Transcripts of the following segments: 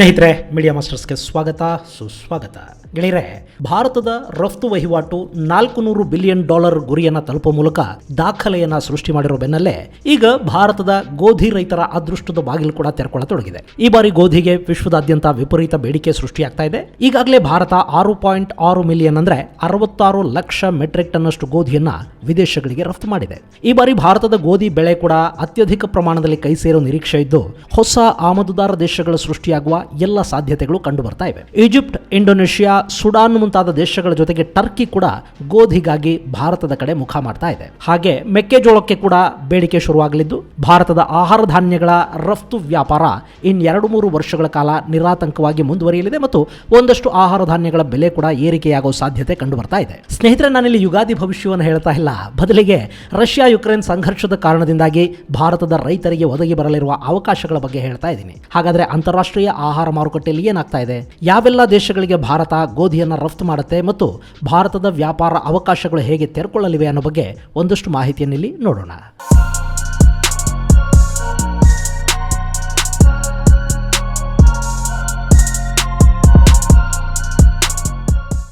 ಸ್ನೇಹಿತರೆ, ಮೀಡಿಯಾ ಮಾಸ್ಟರ್ಸ್ಗೆ ಸ್ವಾಗತ, ಸುಸ್ವಾಗತ. ಗೆಳೆಯರೆ, ಭಾರತದ ರಫ್ತು ವಹಿವಾಟು $400 ಬಿಲಿಯನ್ ಗುರಿಯನ್ನು ತಲುಪುವ ಮೂಲಕ ದಾಖಲೆಯನ್ನ ಸೃಷ್ಟಿ ಮಾಡಿರೋ ಬೆನ್ನಲ್ಲೇ ಈಗ ಭಾರತದ ಗೋಧಿ ರೈತರ ಅದೃಷ್ಟದ ಬಾಗಿಲು ಕೂಡ ತೆರೆಕೊಳ್ಳತೊಡಗಿದೆ. ಈ ಬಾರಿ ಗೋಧಿಗೆ ವಿಶ್ವದಾದ್ಯಂತ ವಿಪರೀತ ಬೇಡಿಕೆ ಸೃಷ್ಟಿಯಾಗ್ತಾ ಇದೆ. ಈಗಾಗಲೇ ಭಾರತ 6.6 ಮಿಲಿಯನ್ ಅಂದ್ರೆ 66 ಲಕ್ಷ ಮೆಟ್ರಿಕ್ ಟನ್ ಅಷ್ಟು ಗೋಧಿಯನ್ನ ವಿದೇಶಗಳಿಗೆ ರಫ್ತು ಮಾಡಿದೆ. ಈ ಬಾರಿ ಭಾರತದ ಗೋಧಿ ಬೆಳೆ ಕೂಡ ಅತ್ಯಧಿಕ ಪ್ರಮಾಣದಲ್ಲಿ ಕೈ ಸೇರೋ ನಿರೀಕ್ಷೆ ಇದ್ದು ಹೊಸ ಆಮದುದಾರ ದೇಶಗಳ ಸೃಷ್ಟಿಯಾಗುವ ಎಲ್ಲ ಸಾಧ್ಯತೆಗಳು ಕಂಡು ಬರ್ತಾ ಇವೆ. ಈಜಿಪ್ಟ್, ಇಂಡೋನೇಷಿಯಾ, ಸುಡಾನ್ ಮುಂತಾದ ದೇಶಗಳ ಜೊತೆಗೆ ಟರ್ಕಿ ಕೂಡ ಗೋಧಿಗಾಗಿ ಭಾರತದ ಕಡೆ ಮುಖ ಮಾಡ್ತಾ ಇದೆ. ಹಾಗೆ ಮೆಕ್ಕೆಜೋಳಕ್ಕೆ ಕೂಡ ಬೇಡಿಕೆ ಶುರುವಾಗಲಿದ್ದು ಭಾರತದ ಆಹಾರ ಧಾನ್ಯಗಳ ರಫ್ತು ವ್ಯಾಪಾರ ಇನ್ 2-3 ವರ್ಷಗಳ ಕಾಲ ನಿರಾತಂಕವಾಗಿ ಮುಂದುವರಿಯಲಿದೆ ಮತ್ತು ಒಂದಷ್ಟು ಆಹಾರ ಧಾನ್ಯಗಳ ಬೆಲೆ ಕೂಡ ಏರಿಕೆಯಾಗುವ ಸಾಧ್ಯತೆ ಕಂಡು ಬರ್ತಾ ಇದೆ. ಸ್ನೇಹಿತರೆ, ನಾನಿಲ್ಲಿ ಯುಗಾದಿ ಭವಿಷ್ಯವನ್ನು ಹೇಳ್ತಾ ಇಲ್ಲ, ಬದಲಿಗೆ ರಷ್ಯಾ ಯುಕ್ರೇನ್ ಸಂಘರ್ಷದ ಕಾರಣದಿಂದಾಗಿ ಭಾರತದ ರೈತರಿಗೆ ಒದಗಿ ಬರಲಿರುವ ಅವಕಾಶಗಳ ಬಗ್ಗೆ ಹೇಳ್ತಾ ಇದ್ದೀನಿ. ಹಾಗಾದ್ರೆ ಅಂತಾರಾಷ್ಟ್ರೀಯ ಆಹಾರ ಮಾರುಕಟ್ಟೆಯಲ್ಲಿ ಏನಾಗ್ತಾ ಇದೆ, ಯಾವೆಲ್ಲ ದೇಶಗಳಿಗೆ ಭಾರತ ಗೋಧಿಯನ್ನು ರಫ್ತು ಮಾಡುತ್ತೆ ಮತ್ತು ಭಾರತದ ವ್ಯಾಪಾರ ಅವಕಾಶಗಳು ಹೇಗೆ ತೆರೆಕೊಳ್ಳಲಿವೆ ಅನ್ನೋ ಬಗ್ಗೆ ಒಂದಷ್ಟು ಮಾಹಿತಿಯನ್ನು ಇಲ್ಲಿ ನೋಡೋಣ.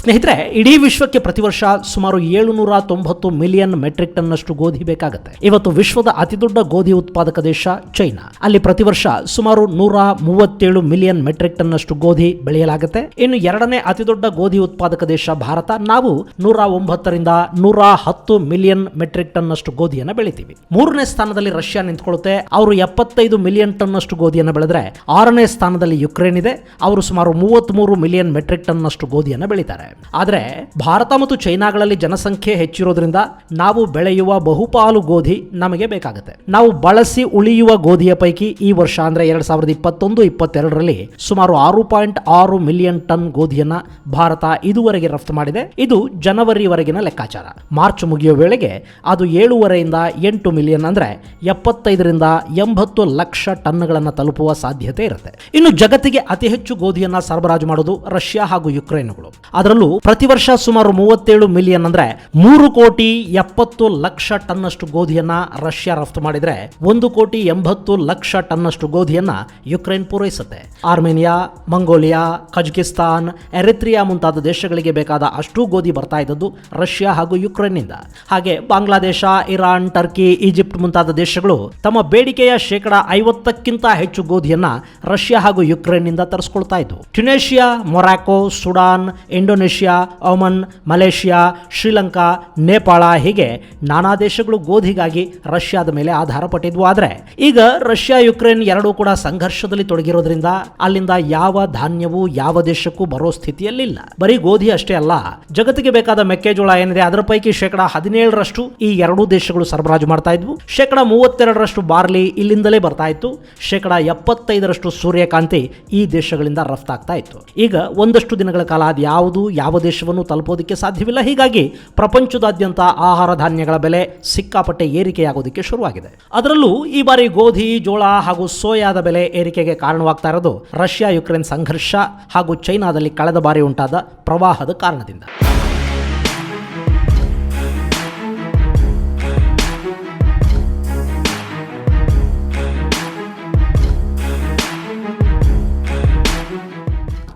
ಸ್ನೇಹಿತರೆ, ಇಡೀ ವಿಶ್ವಕ್ಕೆ ಪ್ರತಿ ವರ್ಷ ಸುಮಾರು 790 ಮಿಲಿಯನ್ ಮೆಟ್ರಿಕ್ ಟನ್ ಅಷ್ಟು ಗೋಧಿ ಬೇಕಾಗುತ್ತೆ. ಇವತ್ತು ವಿಶ್ವದ ಅತಿದೊಡ್ಡ ಗೋಧಿ ಉತ್ಪಾದಕ ದೇಶ ಚೈನಾ. ಅಲ್ಲಿ ಪ್ರತಿ ವರ್ಷ ಸುಮಾರು 137 ಮಿಲಿಯನ್ ಮೆಟ್ರಿಕ್ ಟನ್ ಅಷ್ಟು ಗೋಧಿ ಬೆಳೆಯಲಾಗುತ್ತೆ. ಇನ್ನು ಎರಡನೇ ಅತಿದೊಡ್ಡ ಗೋಧಿ ಉತ್ಪಾದಕ ದೇಶ ಭಾರತ. ನಾವು 109ರಿಂದ 110 ಮಿಲಿಯನ್ ಮೆಟ್ರಿಕ್ ಟನ್ ಅಷ್ಟು ಗೋಧಿಯನ್ನು ಬೆಳಿತೀವಿ. ಮೂರನೇ ಸ್ಥಾನದಲ್ಲಿ ರಷ್ಯಾ ನಿಂತ್ಕೊಳ್ಳುತ್ತೆ. ಅವರು 75 ಮಿಲಿಯನ್ ಟನ್ ಅಷ್ಟು ಗೋಧಿಯನ್ನು ಬೆಳೆದ್ರೆ 6ನೇ ಸ್ಥಾನದಲ್ಲಿ ಯುಕ್ರೇನ್ ಇದೆ. ಅವರು ಸುಮಾರು 33 ಮಿಲಿಯನ್ ಮೆಟ್ರಿಕ್ ಟನ್ ಅಷ್ಟು ಗೋಧಿಯನ್ನು ಬೆಳೀತಾರೆ. ಆದರೆ ಭಾರತ ಮತ್ತು ಚೈನಾಗಳಲ್ಲಿ ಜನಸಂಖ್ಯೆ ಹೆಚ್ಚಿರೋದ್ರಿಂದ ನಾವು ಬೆಳೆಯುವ ಬಹುಪಾಲು ಗೋಧಿ ನಮಗೆ ಬೇಕಾಗುತ್ತೆ. ನಾವು ಬಳಸಿ ಉಳಿಯುವ ಗೋಧಿಯ ಪೈಕಿ ಈ ವರ್ಷ ಅಂದ್ರೆ 2021-22ರಲ್ಲಿ ಸುಮಾರು 6.6 ಮಿಲಿಯನ್ ಟನ್ ಗೋಧಿಯನ್ನ ಭಾರತ ಇದುವರೆಗೆ ರಫ್ತು ಮಾಡಿದೆ. ಇದು ಜನವರಿವರೆಗಿನ ಲೆಕ್ಕಾಚಾರ. ಮಾರ್ಚ್ ಮುಗಿಯುವ ವೇಳೆಗೆ ಅದು 7.5ರಿಂದ 8 ಮಿಲಿಯನ್ ಅಂದ್ರೆ 75ರಿಂದ 80 ಲಕ್ಷ ಟನ್ಗಳನ್ನು ತಲುಪುವ ಸಾಧ್ಯತೆ ಇರುತ್ತೆ. ಇನ್ನು ಜಗತ್ತಿಗೆ ಅತಿ ಹೆಚ್ಚು ಗೋಧಿಯನ್ನ ಸರಬರಾಜು ಮಾಡೋದು ರಷ್ಯಾ ಹಾಗೂ ಯುಕ್ರೇನ್ಗಳು. ಅದರಲ್ಲೂ ಪ್ರತಿ ವರ್ಷ ಸುಮಾರು 37 ಮಿಲಿಯನ್ ಅಂದ್ರೆ 3,70 ಲಕ್ಷ ಟನ್ ಅಷ್ಟು ಗೋಧಿಯನ್ನ ರಷ್ಯಾ ರಫ್ತು ಮಾಡಿದ್ರೆ 1,80 ಲಕ್ಷ ಟನ್ ಅಷ್ಟು ಗೋಧಿಯನ್ನ ಯುಕ್ರೇನ್ ಪೂರೈಸುತ್ತೆ. ಆರ್ಮೇನಿಯಾ, ಮಂಗೋಲಿಯಾ, ಕಜಕಿಸ್ತಾನ್, ಎರಿತ್ರಿಯಾ ಮುಂತಾದ ದೇಶಗಳಿಗೆ ಬೇಕಾದ ಅಷ್ಟು ಗೋಧಿ ಬರ್ತಾ ಇದ್ದದ್ದು ರಷ್ಯಾ ಹಾಗೂ ಯುಕ್ರೇನ್ನಿಂದ. ಹಾಗೆ ಬಾಂಗ್ಲಾದೇಶ, ಇರಾನ್, ಟರ್ಕಿ, ಈಜಿಪ್ಟ್ ಮುಂತಾದ ದೇಶಗಳು ತಮ್ಮ ಬೇಡಿಕೆಯ 50%ಕ್ಕಿಂತ ಹೆಚ್ಚು ಗೋಧಿಯನ್ನ ರಷ್ಯಾ ಹಾಗೂ ಯುಕ್ರೇನ್ನಿಂದ ತರಿಸ್ಕೊಳ್ತಾ ಇದ್ವು. Tunisia, Morocco, Sudan, Indonesia, Oman, Malaysia, Sri Lanka, Nepal ಹೀಗೆ ನಾನಾ ದೇಶಗಳು ಗೋಧಿಗಾಗಿ ರಷ್ಯಾದ ಮೇಲೆ ಆಧಾರ ಪಟ್ಟಿದ್ವು. ಆದರೆ ಈಗ ರಷ್ಯಾ ಯುಕ್ರೇನ್ ಎರಡೂ ಕೂಡ ಸಂಘರ್ಷದಲ್ಲಿ ತೊಡಗಿರೋದ್ರಿಂದ ಅಲ್ಲಿಂದ ಯಾವ ಧಾನ್ಯವೂ ಯಾವ ದೇಶಕ್ಕೂ ಬರೋ ಸ್ಥಿತಿಯಲ್ಲಿಲ್ಲ. ಬರೀ ಗೋಧಿ ಅಷ್ಟೇ ಅಲ್ಲ, ಜಗತ್ತಿಗೆ ಬೇಕಾದ ಮೆಕ್ಕೆಜೋಳ ಏನಿದೆ ಅದರ ಪೈಕಿ 17% ಈ ಎರಡೂ ದೇಶಗಳು ಸರಬರಾಜು ಮಾಡ್ತಾ ಇದ್ವು. 32% ಬಾರ್ಲಿ ಇಲ್ಲಿಂದಲೇ ಬರ್ತಾ ಇತ್ತು. 75% ಸೂರ್ಯಕಾಂತಿ ಈ ದೇಶಗಳಿಂದ ರಫ್ತಾಗ್ತಾ ಇತ್ತು. ಈಗ ಒಂದಷ್ಟು ದಿನಗಳ ಕಾಲ ಅದು ಯಾವ ದೇಶವನ್ನು ತಲುಪೋದಕ್ಕೆ ಸಾಧ್ಯವಿಲ್ಲ. ಹೀಗಾಗಿ ಪ್ರಪಂಚದಾದ್ಯಂತ ಆಹಾರ ಧಾನ್ಯಗಳ ಬೆಲೆ ಸಿಕ್ಕಾಪಟ್ಟೆ ಏರಿಕೆಯಾಗೋದಕ್ಕೆ ಶುರುವಾಗಿದೆ. ಅದರಲ್ಲೂ ಈ ಬಾರಿ ಗೋಧಿ, ಜೋಳ ಹಾಗೂ ಸೋಯಾದ ಬೆಲೆ ಏರಿಕೆಗೆ ಕಾರಣವಾಗ್ತಾ ಇರೋದು ರಷ್ಯಾ ಯುಕ್ರೇನ್ ಸಂಘರ್ಷ ಹಾಗೂ ಚೈನಾದಲ್ಲಿ ಕಳೆದ ಬಾರಿ ಉಂಟಾದ ಪ್ರವಾಹದ ಕಾರಣದಿಂದ.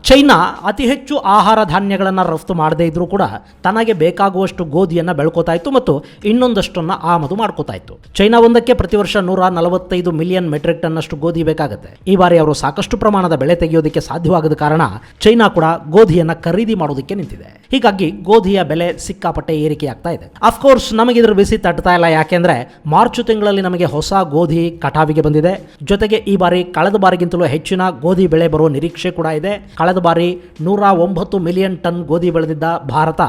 ಚೈನಾ ಅತಿ ಹೆಚ್ಚು ಆಹಾರ ಧಾನ್ಯಗಳನ್ನು ರಫ್ತು ಮಾಡದೇ ಇದ್ರೂ ಕೂಡ ತನಗೆ ಬೇಕಾಗುವಷ್ಟು ಗೋಧಿಯನ್ನು ಬೆಳ್ಕೋತಾ ಇತ್ತು ಮತ್ತು ಇನ್ನೊಂದಷ್ಟನ್ನು ಆಮದು ಮಾಡ್ಕೋತಾ ಇತ್ತು. ಚೈನಾ ಒಂದಕ್ಕೆ ಪ್ರತಿ ವರ್ಷ 145 ಮಿಲಿಯನ್ ಮೆಟ್ರಿಕ್ ಟನ್ ಅಷ್ಟು ಗೋಧಿ ಬೇಕಾಗುತ್ತೆ. ಈ ಬಾರಿ ಅವರು ಸಾಕಷ್ಟು ಪ್ರಮಾಣದ ಬೆಳೆ ತೆಗೆಯೋದಕ್ಕೆ ಸಾಧ್ಯವಾಗದ ಕಾರಣ ಚೈನಾ ಕೂಡ ಗೋಧಿಯನ್ನು ಖರೀದಿ ಮಾಡೋದಕ್ಕೆ ನಿಂತಿದೆ. ಹೀಗಾಗಿ ಗೋಧಿಯ ಬೆಲೆ ಸಿಕ್ಕಾಪಟ್ಟೆ ಏರಿಕೆಯಾಗ್ತಾ ಇದೆ. ಅಫ್ಕೋರ್ಸ್ ನಮಗೆ ಇದರ ಬಿಸಿ ತಟ್ತಾ ಇಲ್ಲ. ಯಾಕೆಂದ್ರೆ ಮಾರ್ಚ್ ತಿಂಗಳಲ್ಲಿ ನಮಗೆ ಹೊಸ ಗೋಧಿ ಕಟಾವಿಗೆ ಬಂದಿದೆ. ಜೊತೆಗೆ ಈ ಬಾರಿ ಕಳೆದ ಬಾರಿಗಿಂತಲೂ ಹೆಚ್ಚಿನ ಗೋಧಿ ಬೆಳೆ ಬರುವ ನಿರೀಕ್ಷೆ ಕೂಡ ಇದೆ. ಕಳೆದ ಬಾರಿ 109 ಮಿಲಿಯನ್ ಟನ್ ಗೋಧಿ ಬೆಳೆದಿದ್ದ ಭಾರತ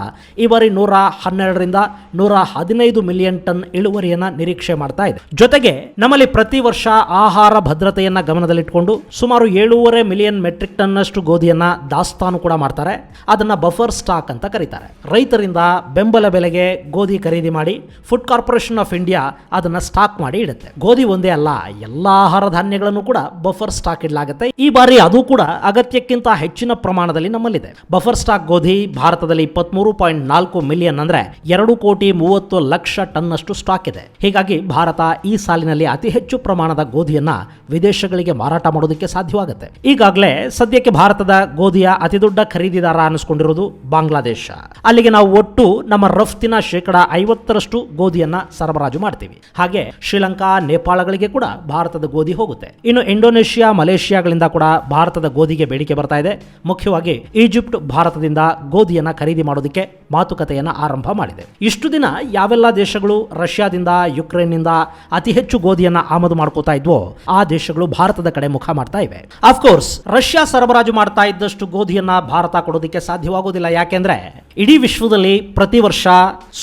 ಈ ಬಾರಿ 112ರಿಂದ 115 ಮಿಲಿಯನ್ ಟನ್ ಇಳುವರಿಯನ್ನ ನಿರೀಕ್ಷೆ ಮಾಡ್ತಾ ಇದೆ. ಜೊತೆಗೆ ನಮ್ಮಲ್ಲಿ ಪ್ರತಿ ವರ್ಷ ಆಹಾರ ಭದ್ರತೆಯನ್ನ ಗಮನದಲ್ಲಿಟ್ಟುಕೊಂಡು ಸುಮಾರು 7.5 ಮಿಲಿಯನ್ ಮೆಟ್ರಿಕ್ ಟನ್ ಅಷ್ಟು ಗೋಧಿಯನ್ನ ದಾಸ್ತಾನು ಕೂಡ ಮಾಡ್ತಾರೆ. ಅದನ್ನ ಬಫರ್ ಸ್ಟಾಕ್ ಅಂತ ಕರೀತಾರೆ. ರೈತರಿಂದ ಬೆಂಬಲ ಬೆಲೆಗೆ ಗೋಧಿ ಖರೀದಿ ಮಾಡಿ ಫುಡ್ ಕಾರ್ಪೊರೇಷನ್ ಆಫ್ ಇಂಡಿಯಾ ಅದನ್ನ ಸ್ಟಾಕ್ ಮಾಡಿ ಇಡುತ್ತೆ. ಗೋಧಿ ಒಂದೇ ಅಲ್ಲ, ಎಲ್ಲಾ ಆಹಾರ ಧಾನ್ಯಗಳನ್ನು ಕೂಡ ಬಫರ್ ಸ್ಟಾಕ್ ಇಡಲಾಗುತ್ತೆ. ಈ ಬಾರಿ ಅದು ಕೂಡ ಅಗತ್ಯಕ್ಕಿಂತ ಹೆಚ್ಚಿನ ಹೆಚ್ಚಿನ ಪ್ರಮಾಣದಲ್ಲಿ ನಮ್ಮಲ್ಲಿದೆ. ಬಫರ್ ಸ್ಟಾಕ್ ಗೋಧಿ ಭಾರತದಲ್ಲಿ 23.4 ಮಿಲಿಯನ್ ಅಂದ್ರೆ 2,30,00,000 ಟನ್ನಷ್ಟು ಸ್ಟಾಕ್ ಇದೆ. ಹೀಗಾಗಿ ಭಾರತ ಈ ಸಾಲಿನಲ್ಲಿ ಅತಿ ಹೆಚ್ಚು ಪ್ರಮಾಣದ ಗೋಧಿಯನ್ನ ವಿದೇಶಗಳಿಗೆ ಮಾರಾಟ ಮಾಡೋದಕ್ಕೆ ಸಾಧ್ಯವಾಗುತ್ತೆ. ಈಗಾಗಲೇ ಸದ್ಯಕ್ಕೆ ಭಾರತದ ಗೋಧಿಯ ಅತಿದೊಡ್ಡ ಖರೀದಿದಾರ ಅನಿಸ್ಕೊಂಡಿರೋದು ಬಾಂಗ್ಲಾದೇಶ. ಅಲ್ಲಿಗೆ ನಾವು ಒಟ್ಟು ನಮ್ಮ ರಫ್ತಿನ 50% ಗೋಧಿಯನ್ನ ಸರಬರಾಜು ಮಾಡ್ತೀವಿ. ಹಾಗೆ ಶ್ರೀಲಂಕಾ, ನೇಪಾಳಗಳಿಗೆ ಕೂಡ ಭಾರತದ ಗೋಧಿ ಹೋಗುತ್ತೆ. ಇನ್ನು ಇಂಡೋನೇಷಿಯಾ, ಮಲೇಷಿಯಾಗಳಿಂದ ಕೂಡ ಭಾರತದ ಗೋಧಿಗೆ ಬೇಡಿಕೆ ಬರ್ತಾ ಇದೆ. ಮುಖ್ಯವಾಗಿ ಈಜಿಪ್ಟ್ ಭಾರತದಿಂದ ಗೋಧಿಯನ್ನ ಖರೀದಿ ಮಾಡೋದಕ್ಕೆ ಮಾತುಕತೆಯನ್ನ ಆರಂಭ ಮಾಡಿದೆ. ಇಷ್ಟು ದಿನ ಯಾವೆಲ್ಲ ದೇಶಗಳು ರಷ್ಯಾದಿಂದ, ಯುಕ್ರೇನ್ನಿಂದ ಅತಿ ಹೆಚ್ಚು ಗೋಧಿಯನ್ನ ಆಮದು ಮಾಡ್ಕೋತಾ ಇದ್ವೋ ಆ ದೇಶಗಳು ಭಾರತದ ಕಡೆ ಮುಖ ಮಾಡ್ತಾ ಇವೆ. ಆಫ್ಕೋರ್ಸ್ ರಷ್ಯಾ ಸರಬರಾಜು ಮಾಡ್ತಾ ಇದ್ದಷ್ಟು ಗೋಧಿಯನ್ನ ಭಾರತ ಕೊಡೋದಕ್ಕೆ ಸಾಧ್ಯವಾಗೋದಿಲ್ಲ. ಯಾಕೆಂದ್ರೆ ಇಡೀ ವಿಶ್ವದಲ್ಲಿ ಪ್ರತಿ ವರ್ಷ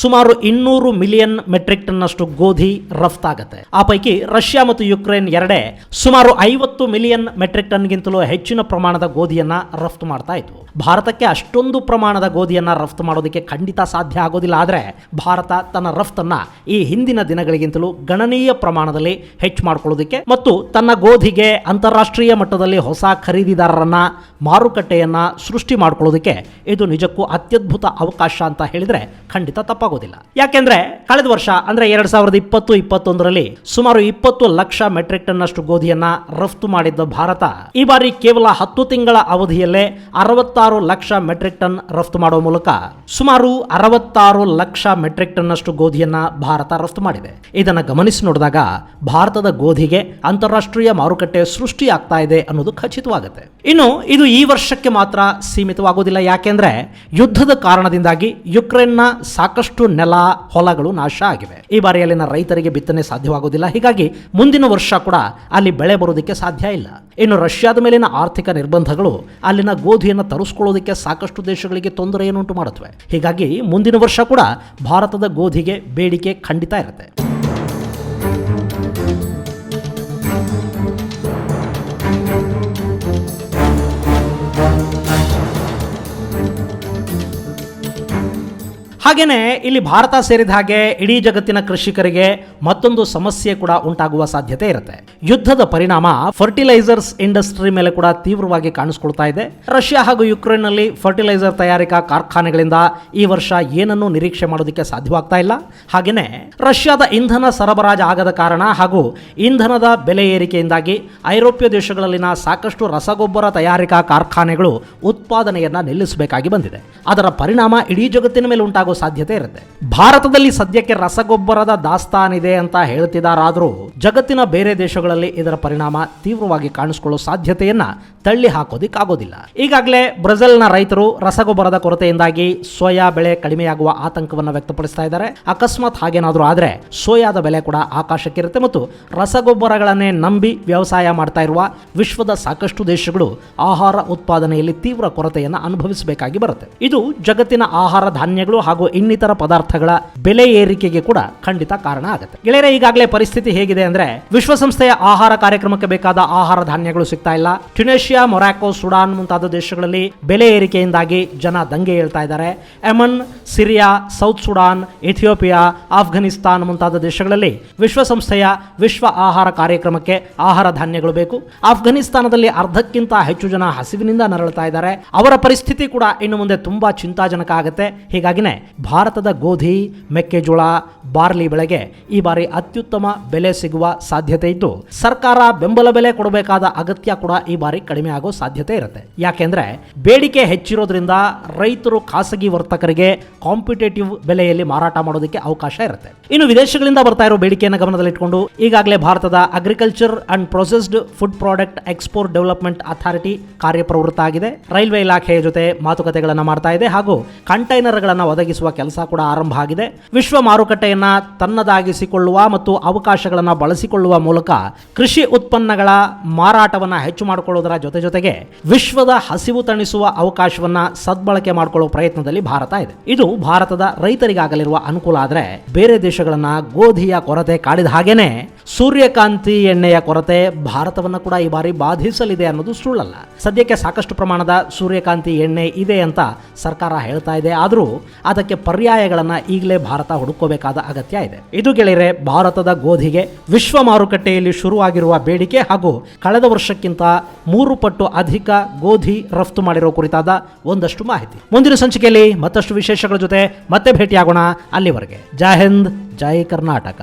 ಸುಮಾರು 200 ಮಿಲಿಯನ್ ಮೆಟ್ರಿಕ್ ಟನ್ ಅಷ್ಟು ಗೋಧಿ ರಫ್ತಾಗತ್ತೆ. ಆ ಪೈಕಿ ರಷ್ಯಾ ಮತ್ತು ಯುಕ್ರೇನ್ ಎರಡೇ ಸುಮಾರು 50 ಮಿಲಿಯನ್ ಮೆಟ್ರಿಕ್ ಟನ್ಗಿಂತಲೂ ಹೆಚ್ಚಿನ ಪ್ರಮಾಣದ ಗೋಧಿಯನ್ನ ರಫ್ತು ಮಾಡ್ತಾ ಇದ್ವು. ಭಾರತಕ್ಕೆ ಅಷ್ಟೊಂದು ಪ್ರಮಾಣದ ಗೋಧಿಯನ್ನ ರಫ್ತು ಮಾಡೋದಕ್ಕೆ ಖಂಡಿತ ಸಾಧ್ಯ ಆಗೋದಿಲ್ಲ. ಆದರೆ ಭಾರತ ತನ್ನ ರಫ್ತನ್ನ ಈ ಹಿಂದಿನ ದಿನಗಳಿಗಿಂತಲೂ ಗಣನೀಯ ಪ್ರಮಾಣದಲ್ಲಿ ಹೆಚ್ಚು ಮಾಡ್ಕೊಳ್ಳೋದಕ್ಕೆ ಮತ್ತು ತನ್ನ ಗೋಧಿಗೆ ಅಂತಾರಾಷ್ಟ್ರೀಯ ಮಟ್ಟದಲ್ಲಿ ಹೊಸ ಖರೀದಿದಾರರನ್ನ, ಮಾರುಕಟ್ಟೆಯನ್ನ ಸೃಷ್ಟಿ ಮಾಡ್ಕೊಳ್ಳೋದಕ್ಕೆ ಇದು ನಿಜಕ್ಕೂ ಅತ್ಯದ್ಭುತ ಅವಕಾಶ ಅಂತ ಹೇಳಿದ್ರೆ ಖಂಡಿತ ತಪ್ಪಾಗೋದಿಲ್ಲ. ಯಾಕೆಂದ್ರೆ ಕಳೆದ ವರ್ಷ ಅಂದ್ರೆ 2020-21ರಲ್ಲಿ ಸುಮಾರು 20 ಲಕ್ಷ ಮೆಟ್ರಿಕ್ ಟನ್ ಅಷ್ಟು ಗೋಧಿಯನ್ನ ರಫ್ತು ಮಾಡಿದ್ದ ಭಾರತ ಈ ಬಾರಿ ಕೇವಲ 10 ತಿಂಗಳ ಅವಧಿಯಲ್ಲೇ 66 ಲಕ್ಷ ಮೆಟ್ರಿಕ್ ಟನ್ ರಫ್ತು ಮಾಡುವ ಮೂಲಕ ಸುಮಾರು 66 ಲಕ್ಷ ಮೆಟ್ರಿಕ್ ಟನ್ ಅಷ್ಟು ಗೋಧಿಯನ್ನ ಭಾರತ ರಫ್ತು ಮಾಡಿದೆ. ಇದನ್ನ ಗಮನಿಸಿ ನೋಡಿದಾಗ ಭಾರತದ ಗೋಧಿಗೆ ಅಂತಾರಾಷ್ಟ್ರೀಯ ಮಾರುಕಟ್ಟೆ ಸೃಷ್ಟಿ ಆಗ್ತಾ ಇದೆ ಅನ್ನೋದು ಖಚಿತವಾಗುತ್ತೆ. ಇನ್ನು ಇದು ಈ ವರ್ಷಕ್ಕೆ ಮಾತ್ರ ಸೀಮಿತವಾಗೋದಿಲ್ಲ. ಯಾಕೆಂದ್ರೆ ಯುದ್ಧದ ಕಾರಣದಿಂದಾಗಿ ಯುಕ್ರೇನ್ನ ಸಾಕಷ್ಟು ನೆಲ, ಹೊಲಗಳು ನಾಶ ಆಗಿವೆ. ಈ ಬಾರಿ ಅಲ್ಲಿನ ರೈತರಿಗೆ ಬಿತ್ತನೆ ಸಾಧ್ಯವಾಗೋದಿಲ್ಲ. ಹೀಗಾಗಿ ಮುಂದಿನ ವರ್ಷ ಕೂಡ ಅಲ್ಲಿ ಬೆಳೆ ಬರೋದಕ್ಕೆ ಸಾಧ್ಯ ಇಲ್ಲ. ಇನ್ನು ರಷ್ಯಾದ ಮೇಲಿನ ಆರ್ಥಿಕ ನಿರ್ಬಂಧಗಳು ಅಲ್ಲಿನ ಗೋಧಿಯನ್ನು ತರಿಸ್ಕೊಳ್ಳೋದಕ್ಕೆ ಸಾಕಷ್ಟು ದೇಶಗಳಿಗೆ ತೊಂದರೆಯನ್ನುಂಟು ಮಾಡುತ್ತವೆ. ಹೀಗಾಗಿ ಮುಂದಿನ ವರ್ಷ ಕೂಡ ಭಾರತದ ಗೋಧಿಗೆ ಬೇಡಿಕೆ ಖಂಡಿತ ಇರುತ್ತೆ. ಹಾಗೇನೆ ಇಲ್ಲಿ ಭಾರತ ಸೇರಿದ ಹಾಗೆ ಇಡೀ ಜಗತ್ತಿನ ಕೃಷಿಕರಿಗೆ ಮತ್ತೊಂದು ಸಮಸ್ಯೆ ಕೂಡ ಉಂಟಾಗುವ ಸಾಧ್ಯತೆ ಇರುತ್ತೆ. ಯುದ್ಧದ ಪರಿಣಾಮ ಫರ್ಟಿಲೈಸರ್ಸ್ ಇಂಡಸ್ಟ್ರಿ ಮೇಲೆ ಕೂಡ ತೀವ್ರವಾಗಿ ಕಾಣಿಸ್ಕೊಳ್ತಾ ಇದೆ. ರಷ್ಯಾ ಹಾಗೂ ಯುಕ್ರೇನ್ ನಲ್ಲಿ ಫರ್ಟಿಲೈಸರ್ ತಯಾರಿಕಾ ಕಾರ್ಖಾನೆಗಳಿಂದ ಈ ವರ್ಷ ಏನನ್ನೂ ನಿರೀಕ್ಷೆ ಮಾಡೋದಕ್ಕೆ ಸಾಧ್ಯವಾಗ್ತಾ ಇಲ್ಲ. ಹಾಗೇನೆ ರಷ್ಯಾದ ಇಂಧನ ಸರಬರಾಜು ಆಗದ ಕಾರಣ ಹಾಗೂ ಇಂಧನದ ಬೆಲೆ ಏರಿಕೆಯಿಂದಾಗಿ ಐರೋಪ್ಯ ದೇಶಗಳಲ್ಲಿನ ಸಾಕಷ್ಟು ರಸಗೊಬ್ಬರ ತಯಾರಿಕಾ ಕಾರ್ಖಾನೆಗಳು ಉತ್ಪಾದನೆಯನ್ನ ನಿಲ್ಲಿಸಬೇಕಾಗಿ ಬಂದಿದೆ. ಅದರ ಪರಿಣಾಮ ಇಡೀ ಜಗತ್ತಿನ ಮೇಲೆ ಉಂಟಾಗುವ ಸಾಧ್ಯತೆ ಇರುತ್ತೆ. ಭಾರತದಲ್ಲಿ ಸದ್ಯಕ್ಕೆ ರಸಗೊಬ್ಬರದ ದಾಸ್ತಾನಿದೆ ಅಂತ ಹೇಳ್ತಿದ್ದಾರಾದ್ರೂ ಜಗತ್ತಿನ ಬೇರೆ ದೇಶಗಳಲ್ಲಿ ಇದರ ಪರಿಣಾಮ ತೀವ್ರವಾಗಿ ಕಾಣಿಸಿಕೊಳ್ಳುವ ಸಾಧ್ಯತೆಯನ್ನ ತಳ್ಳಿ ಹಾಕೋದಿಕ್ಕಾಗೋದಿಲ್ಲ. ಈಗಾಗಲೇ ಬ್ರೆಜಿಲ್ನ ರೈತರು ರಸಗೊಬ್ಬರದ ಕೊರತೆಯಿಂದಾಗಿ ಸೋಯಾ ಬೆಳೆ ಕಡಿಮೆಯಾಗುವ ಆತಂಕವನ್ನು ವ್ಯಕ್ತಪಡಿಸ್ತಾ ಇದ್ದಾರೆ. ಅಕಸ್ಮಾತ್ ಹಾಗೇನಾದ್ರೂ ಆದ್ರೆ ಸೋಯಾದ ಬೆಲೆ ಕೂಡ ಆಕಾಶಕ್ಕಿರುತ್ತೆ ಮತ್ತು ರಸಗೊಬ್ಬರಗಳನ್ನೇ ನಂಬಿ ವ್ಯವಸಾಯ ಮಾಡ್ತಾ ಇರುವ ವಿಶ್ವದ ಸಾಕಷ್ಟು ದೇಶಗಳು ಆಹಾರ ಉತ್ಪಾದನೆಯಲ್ಲಿ ತೀವ್ರ ಕೊರತೆಯನ್ನು ಅನುಭವಿಸಬೇಕಾಗಿ ಬರುತ್ತೆ. ಇದು ಜಗತ್ತಿನ ಆಹಾರ ಧಾನ್ಯಗಳು ಹಾಗೂ ಇನ್ನಿತರ ಪದಾರ್ಥಗಳ ಬೆಲೆ ಏರಿಕೆಗೆ ಕೂಡ ಖಂಡಿತ ಕಾರಣ ಆಗುತ್ತೆ. ಗೆಳೆಯರೆ, ಈಗಾಗಲೇ ಪರಿಸ್ಥಿತಿ ಹೇಗಿದೆ ಅಂದ್ರೆ ವಿಶ್ವಸಂಸ್ಥೆಯ ಆಹಾರ ಕಾರ್ಯಕ್ರಮಕ್ಕೆ ಬೇಕಾದ ಆಹಾರ ಧಾನ್ಯಗಳು ಸಿಗ್ತಾ ಇಲ್ಲ. ಟ್ಯುನೇಷಿಯಾ, ಮೊರಾಕೊ, ಸುಡಾನ್ ಮುಂತಾದ ದೇಶಗಳಲ್ಲಿ ಬೆಲೆ ಏರಿಕೆಯಿಂದಾಗಿ ಜನ ದಂಗೆ ಏಳ್ತಾ ಇದ್ದಾರೆ. Yemen, Syria, South Sudan, Ethiopia, Afghanistan ಮುಂತಾದ ದೇಶಗಳಲ್ಲಿ ವಿಶ್ವಸಂಸ್ಥೆಯ ವಿಶ್ವ ಆಹಾರ ಕಾರ್ಯಕ್ರಮಕ್ಕೆ ಆಹಾರ ಧಾನ್ಯಗಳು ಬೇಕು. ಆಫ್ಘನಿಸ್ತಾನದಲ್ಲಿ ಅರ್ಧಕ್ಕಿಂತ ಹೆಚ್ಚು ಜನ ಹಸಿವಿನಿಂದ ನರಳುತ್ತಾ ಇದ್ದಾರೆ. ಅವರ ಪರಿಸ್ಥಿತಿ ಕೂಡ ಇನ್ನು ಮುಂದೆ ತುಂಬಾ ಚಿಂತಾಜನಕ ಆಗುತ್ತೆ. ಹೀಗಾಗಿನೇ ಭಾರತದ ಗೋಧಿ, ಮೆಕ್ಕೆಜೋಳ, ಬಾರ್ಲಿ ಬೆಳೆಗೆ ಈ ಬಾರಿ ಅತ್ಯುತ್ತಮ ಬೆಲೆ ಸಿಗುವ ಸಾಧ್ಯತೆ ಇದ್ದು ಸರ್ಕಾರ ಬೆಂಬಲ ಬೆಲೆ ಕೊಡಬೇಕಾದ ಅಗತ್ಯ ಕೂಡ ಈ ಬಾರಿ ಕಡಿಮೆ ಆಗೋ ಸಾಧ್ಯತೆ ಇರುತ್ತೆ. ಯಾಕೆಂದ್ರೆ ಬೇಡಿಕೆ ಹೆಚ್ಚಿರೋದ್ರಿಂದ ರೈತರು ಖಾಸಗಿ ವರ್ತಕರಿಗೆ ಕಾಂಪಿಟೇಟಿವ್ ಬೆಲೆಯಲ್ಲಿ ಮಾರಾಟ ಮಾಡೋದಕ್ಕೆ ಅವಕಾಶ ಇರುತ್ತೆ. ಇನ್ನು ವಿದೇಶಗಳಿಂದ ಬರ್ತಾ ಇರೋ ಬೇಡಿಕೆಯನ್ನು ಗಮನದಲ್ಲಿಟ್ಟುಕೊಂಡು ಈಗಾಗಲೇ ಭಾರತದ agriculture and processed food product export development authority ಕಾರ್ಯಪ್ರವೃತ್ತ ಆಗಿದೆ. ರೈಲ್ವೆ ಇಲಾಖೆಯ ಜೊತೆ ಮಾತುಕತೆಗಳನ್ನು ಮಾಡ್ತಾ ಇದೆ ಹಾಗೂ ಕಂಟೈನರ್ಗಳನ್ನು ಒದಗಿಸುವ ಕೆಲಸ ಕೂಡ ಆರಂಭ ಆಗಿದೆ. ವಿಶ್ವ ಮಾರುಕಟ್ಟೆಯನ್ನ ತನ್ನದಾಗಿಸಿಕೊಳ್ಳುವ ಮತ್ತು ಅವಕಾಶಗಳನ್ನು ಬಳಸಿಕೊಳ್ಳುವ ಮೂಲಕ ಕೃಷಿ ಉತ್ಪನ್ನಗಳ ಮಾರಾಟವನ್ನು ಹೆಚ್ಚು ಮಾಡಿಕೊಳ್ಳುವುದರ ಜೊತೆಗೆ ವಿಶ್ವದ ಹಸಿವು ತಣಿಸುವ ಅವಕಾಶವನ್ನ ಸದ್ಬಳಕೆ ಮಾಡಿಕೊಳ್ಳುವ ಪ್ರಯತ್ನದಲ್ಲಿ ಭಾರತ ಇದೆ. ಇದು ಭಾರತದ ರೈತರಿಗಾಗಲಿರುವ ಅನುಕೂಲ. ಆದರೆ ಬೇರೆ ದೇಶಗಳನ್ನ ಗೋಧಿಯ ಕೊರತೆ ಕಾಡಿದ ಹಾಗೇನೆ ಸೂರ್ಯಕಾಂತಿ ಎಣ್ಣೆಯ ಕೊರತೆ ಭಾರತವನ್ನು ಕೂಡ ಈ ಬಾರಿ ಬಾಧಿಸಲಿದೆ ಅನ್ನೋದು ಸುಳ್ಳಲ್ಲ. ಸದ್ಯಕ್ಕೆ ಸಾಕಷ್ಟು ಪ್ರಮಾಣದ ಸೂರ್ಯಕಾಂತಿ ಎಣ್ಣೆ ಇದೆ ಅಂತ ಸರ್ಕಾರ ಹೇಳ್ತಾ ಇದೆ. ಆದರೂ ಅದಕ್ಕೆ ಪರ್ಯಾಯಗಳನ್ನು ಈಗಲೇ ಭಾರತ ಹುಡುಕೋಬೇಕಾದ ಅಗತ್ಯ ಇದೆ. ಇದು ಗೆಳೆಯರೆ ಭಾರತದ ಗೋಧಿಗೆ ವಿಶ್ವ ಮಾರುಕಟ್ಟೆಯಲ್ಲಿ ಶುರುವಾಗಿರುವ ಬೇಡಿಕೆ ಹಾಗೂ ಕಳೆದ ವರ್ಷಕ್ಕಿಂತ 3 ಪಟ್ಟು ಅಧಿಕ ಗೋಧಿ ರಫ್ತು ಮಾಡಿರೋ ಕುರಿತಾದ ಒಂದಷ್ಟು ಮಾಹಿತಿ. ಮುಂದಿನ ಸಂಚಿಕೆಯಲ್ಲಿ ಮತ್ತಷ್ಟು ವಿಶೇಷಗಳ ಜೊತೆ ಮತ್ತೆ ಭೇಟಿಯಾಗೋಣ. ಅಲ್ಲಿವರೆಗೆ ಜೈ ಹಿಂದ್, ಜೈ ಕರ್ನಾಟಕ.